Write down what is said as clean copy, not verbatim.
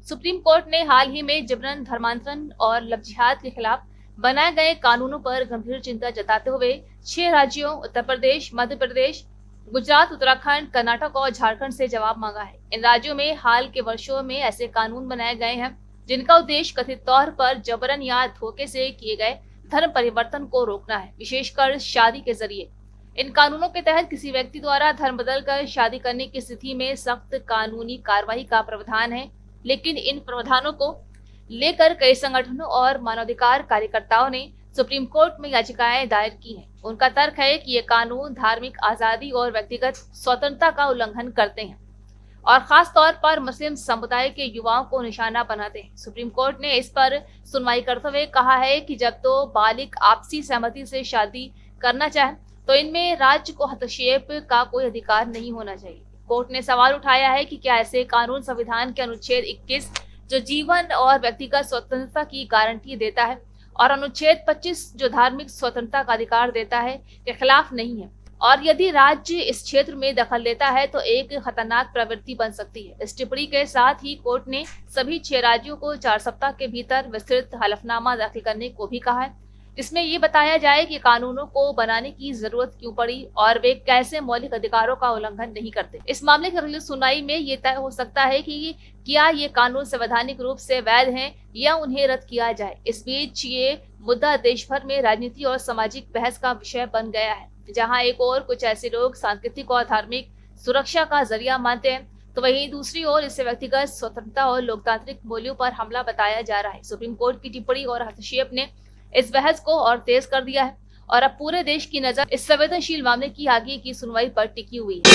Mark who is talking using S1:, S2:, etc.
S1: Supreme court ने हाल ही में जबरन धर्मांतरण और लव जिहाद के खिलाफ बनाए गए कानूनों पर गंभीर चिंता जताते हुए 6 राज्यों उत्तर प्रदेश, मध्य प्रदेश, गुजरात, उत्तराखंड, कर्नाटक और झारखंड से जवाब मांगा है। इन राज्यों में हाल के वर्षों में ऐसे कानून बनाए गए हैं जिनका उद्देश्य कथित तौर पर जबरन या धोखे से किए गए धर्म परिवर्तन को रोकना है, विशेषकर शादी के जरिए। इन कानूनों के तहत किसी व्यक्ति द्वारा धर्म बदल कर शादी करने की स्थिति में सख्त कानूनी कार्रवाई का प्रावधान है, लेकिन इन प्रावधानों को लेकर कई संगठनों और मानवाधिकार कार्यकर्ताओं ने सुप्रीम कोर्ट में याचिकाएं दायर की हैं। उनका तर्क है कि ये कानून धार्मिक आजादी और व्यक्तिगत स्वतंत्रता का उल्लंघन करते हैं और खास तौर पर मुस्लिम समुदाय के युवाओं को निशाना बनाते हैं। सुप्रीम कोर्ट ने इस पर सुनवाई करते हुए कहा है कि जब तो बालिग आपसी सहमति से शादी करना चाहे तो इनमें राज्य को हस्तक्षेप का कोई अधिकार नहीं होना चाहिए। कोर्ट ने सवाल उठाया है कि क्या ऐसे कानून संविधान के अनुच्छेद 21 जो जीवन और व्यक्तिगत स्वतंत्रता की गारंटी देता है और अनुच्छेद 25 जो धार्मिक स्वतंत्रता का अधिकार देता है के खिलाफ नहीं है, और यदि राज्य इस क्षेत्र में दखल लेता है तो एक खतरनाक प्रवृत्ति बन सकती है। इस टिप्पणी के साथ ही कोर्ट ने सभी 6 राज्यों को 4 सप्ताह के भीतर विस्तृत हलफनामा दाखिल करने को भी कहा है, जिसमें ये बताया जाए कि कानूनों को बनाने की जरूरत क्यों पड़ी और वे कैसे मौलिक अधिकारों का उल्लंघन नहीं करते। इस मामले की अगली सुनवाई में ये तय हो सकता है कि क्या ये कानून संवैधानिक रूप से वैध हैं या उन्हें रद्द किया जाए। इस बीच ये मुद्दा देश भर में राजनीति और सामाजिक बहस का विषय बन गया है, जहाँ एक ओर कुछ ऐसे लोग सांस्कृतिक और धार्मिक सुरक्षा का जरिया मानते हैं, तो वहीं दूसरी ओर इसे व्यक्तिगत स्वतंत्रता और लोकतांत्रिक मूल्यों पर हमला बताया जा रहा है। सुप्रीम कोर्ट की टिप्पणी और हस्तक्षेप ने इस बहस को और तेज कर दिया है और अब पूरे देश की नजर इस संवेदनशील मामले की आगे की सुनवाई पर टिकी हुई है।